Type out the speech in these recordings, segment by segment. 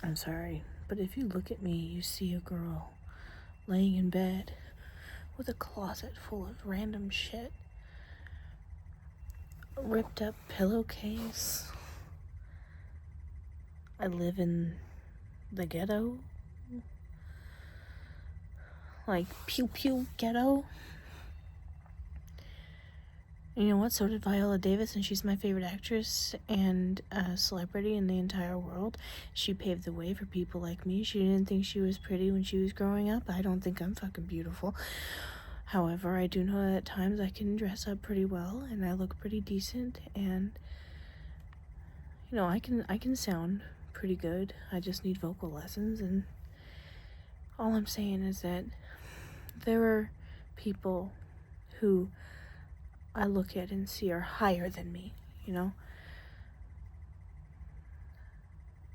I'm sorry, but if you look at me, you see a girl laying in bed with a closet full of random shit. A ripped up pillowcase. I live in the ghetto. Like, pew pew ghetto. You know what? So did Viola Davis, and she's my favorite actress and celebrity in the entire world. She paved the way for people like me. She didn't think she was pretty when she was growing up. I don't think I'm fucking beautiful. However, I do know that at times I can dress up pretty well, and I look pretty decent, and you know, I can sound pretty good. I just need vocal lessons, and all I'm saying is that there are people who I look at and see are higher than me, you know?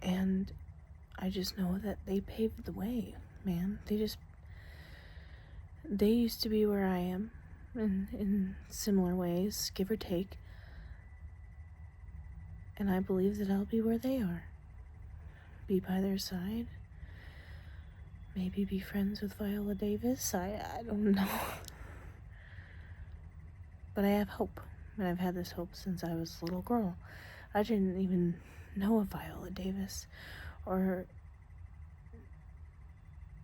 And I just know that they paved the way, man. They used to be where I am in similar ways, give or take. And I believe that I'll be where they are. Be by their side. Maybe be friends with Viola Davis. I don't know. But I have hope, and I've had this hope since I was a little girl. I didn't even know of Viola Davis, or,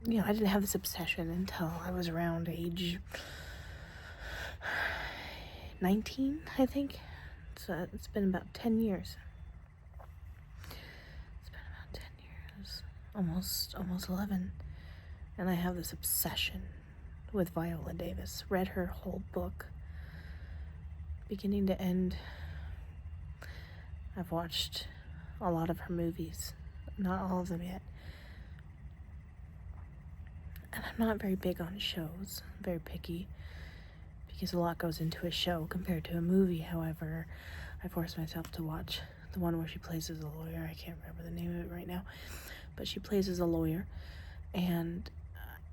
you know, I didn't have this obsession until I was around age 19, I think. So it's been about 10 years. It's been about 10 years, almost 11, and I have this obsession with Viola Davis. Read her whole book, beginning to end. I've watched a lot of her movies, not all of them yet. And I'm not very big on shows, I'm very picky, because a lot goes into a show compared to a movie. However, I forced myself to watch the one where she plays as a lawyer. I can't remember the name of it right now, but she plays as a lawyer, and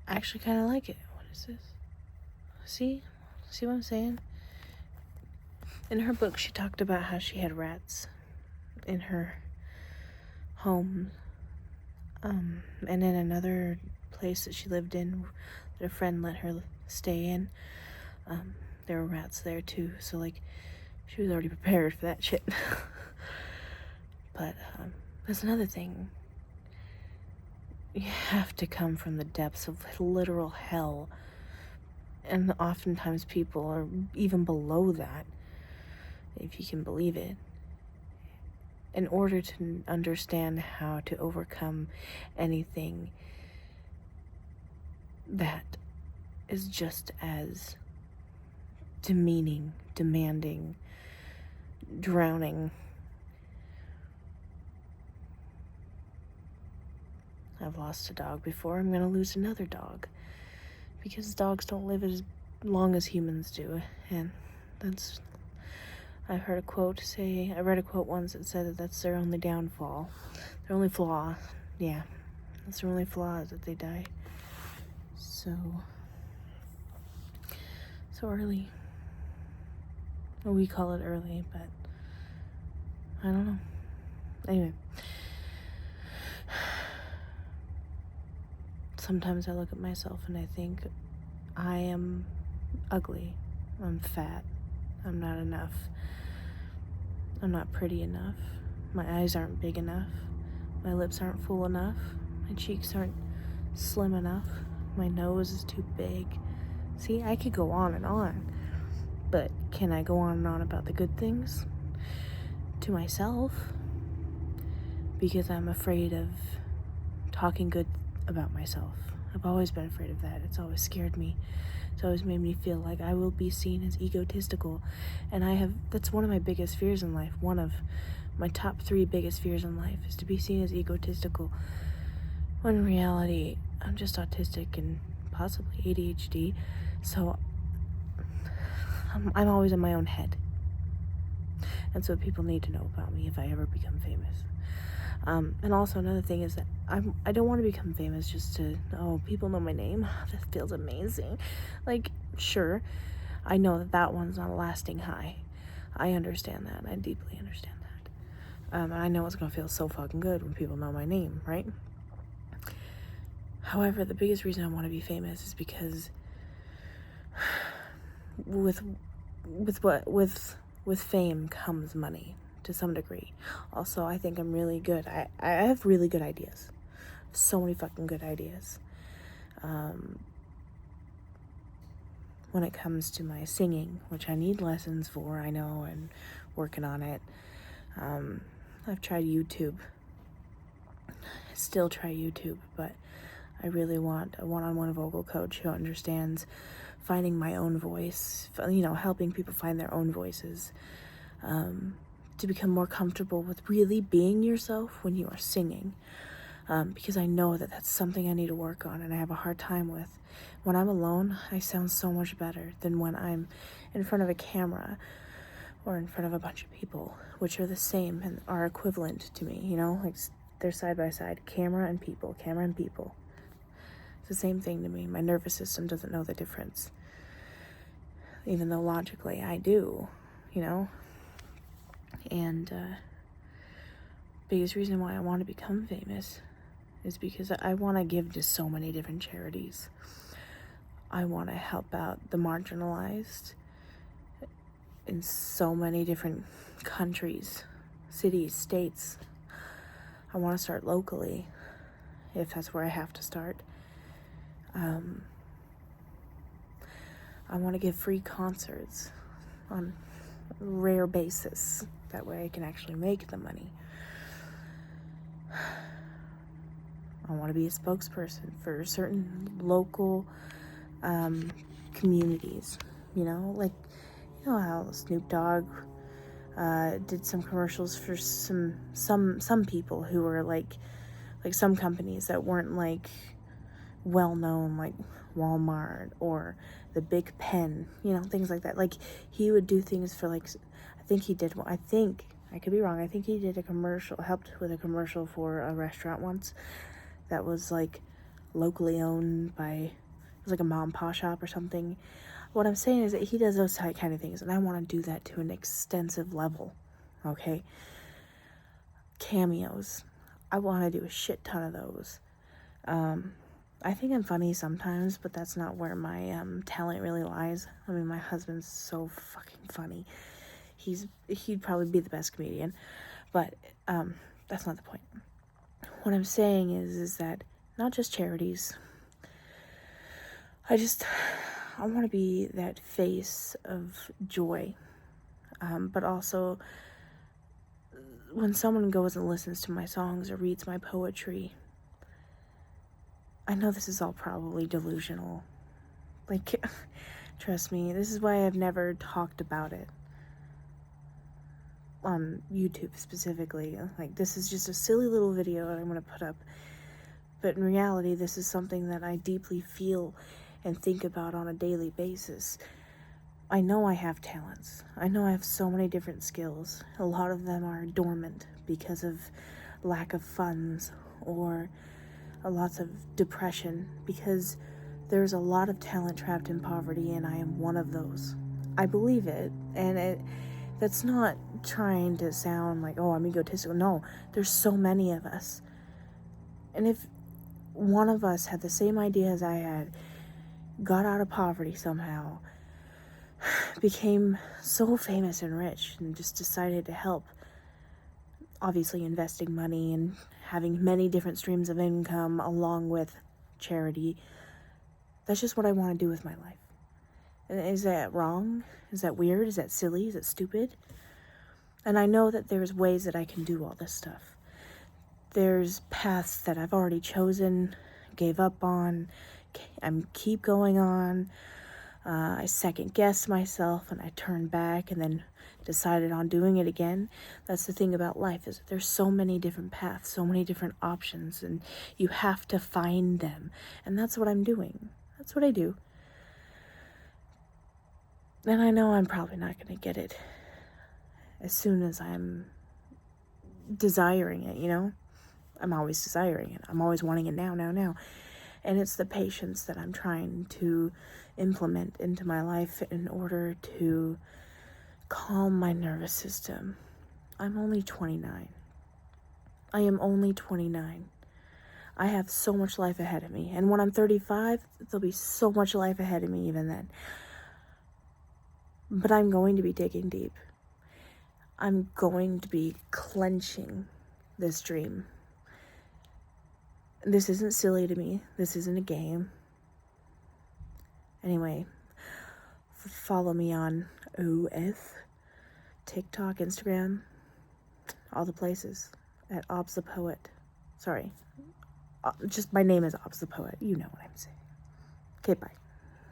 I actually kind of like it. What is this? See what I'm saying? In her book, she talked about how she had rats in her home, and in another place that she lived in that a friend let her stay in, there were rats there too, so like she was already prepared for that shit. But there's another thing. You have to come from the depths of literal hell, and oftentimes people are even below that, if you can believe it, in order to understand how to overcome anything that is just as demeaning, demanding, drowning. I've lost a dog before. I'm gonna lose another dog, because dogs don't live as long as humans do, and that's, I've heard a quote say, I read a quote once that said that that's their only downfall, their only flaw. Yeah, that's their only flaw, is that they die so early. Well, we call it early, but I don't know. Anyway, sometimes I look at myself and I think I am ugly, I'm fat, I'm not enough, I'm not pretty enough, my eyes aren't big enough, my lips aren't full enough, my cheeks aren't slim enough, my nose is too big. See, I could go on and on, but can I go on and on about the good things to myself? Because I'm afraid of talking good about myself. I've always been afraid of that. It's always scared me. It's always made me feel like I will be seen as egotistical, and that's one of my biggest fears in life. One of my top 3 biggest fears in life is to be seen as egotistical, when in reality I'm just autistic and possibly ADHD, so I'm always in my own head. And so people need to know about me if I ever become famous. And also another thing is that I don't want to become famous just to, oh, people know my name. That feels amazing. Like, sure, I know that one's not a lasting high. I understand that. I deeply understand that. And I know it's going to feel so fucking good when people know my name, right? However, the biggest reason I want to be famous is because with fame comes money to some degree. Also, I think I'm really good. I have really good ideas. So many fucking good ideas. When it comes to my singing, which I need lessons for, I know, and working on it. I've tried YouTube. I still try YouTube, but I really want a one-on-one vocal coach who understands finding my own voice, helping people find their own voices, to become more comfortable with really being yourself when you are singing, because I know that that's something I need to work on and I have a hard time with. When I'm alone, I sound so much better than when I'm in front of a camera or in front of a bunch of people, which are the same and are equivalent to me, like they're side by side, camera and people. It's the same thing to me. My nervous system doesn't know the difference, even though logically I do, and biggest reason why I want to become famous is because I want to give to so many different charities. I want to help out the marginalized in so many different countries, cities, states. I want to start locally, if that's where I have to start. I want to give free concerts on a rare basis. That way I can actually make the money. I want to be a spokesperson for certain local communities, like, how Snoop Dogg did some commercials for some people who were like some companies that weren't like well known, like Walmart or the Big Pen, things like that. Like, he would do things for I could be wrong, I think he did helped with a commercial for a restaurant once that was like locally owned by, it was like a mom and pop shop or something. What I'm saying is that he does those kind of things, and I want to do that to an extensive level, okay? Cameos. I want to do a shit ton of those. I think I'm funny sometimes, but that's not where my talent really lies. I mean, my husband's so fucking funny. He'd probably be the best comedian, but that's not the point. What I'm saying is that not just charities. I want to be that face of joy, but also when someone goes and listens to my songs or reads my poetry, I know this is all probably delusional. Like, trust me, this is why I've never talked about it on YouTube specifically. Like, this is just a silly little video that I'm going to put up. But in reality, this is something that I deeply feel and think about on a daily basis. I know I have talents. I know I have so many different skills. A lot of them are dormant because of lack of funds or lots of depression, because there's a lot of talent trapped in poverty, and I am one of those. I believe it, and that's not trying to sound like, oh, I'm egotistical. No, there's so many of us. And if one of us had the same idea as I had, got out of poverty somehow, became so famous and rich, and just decided to help, obviously investing money and having many different streams of income along with charity, that's just what I want to do with my life. And is that wrong? Is that weird? Is that silly? Is it stupid? And I know that there's ways that I can do all this stuff. There's paths that I've already chosen, gave up on, I keep going on. I second guessed myself and I turned back and then decided on doing it again. That's the thing about life, is that there's so many different paths, so many different options, and you have to find them. And that's what I'm doing. That's what I do. And I know I'm probably not going to get it as soon as I'm desiring it, I'm always desiring it. I'm always wanting it now. And it's the patience that I'm trying to implement into my life in order to calm my nervous system. I'm only 29. I am only 29. I have so much life ahead of me. And when I'm 35, there'll be so much life ahead of me even then. But I'm going to be digging deep. I'm going to be clenching this dream. This isn't silly to me. This isn't a game. Anyway, follow me on OF, TikTok, Instagram, all the places at Obs the Poet. Sorry. Just my name is Obs the Poet. You know what I'm saying. Okay, bye.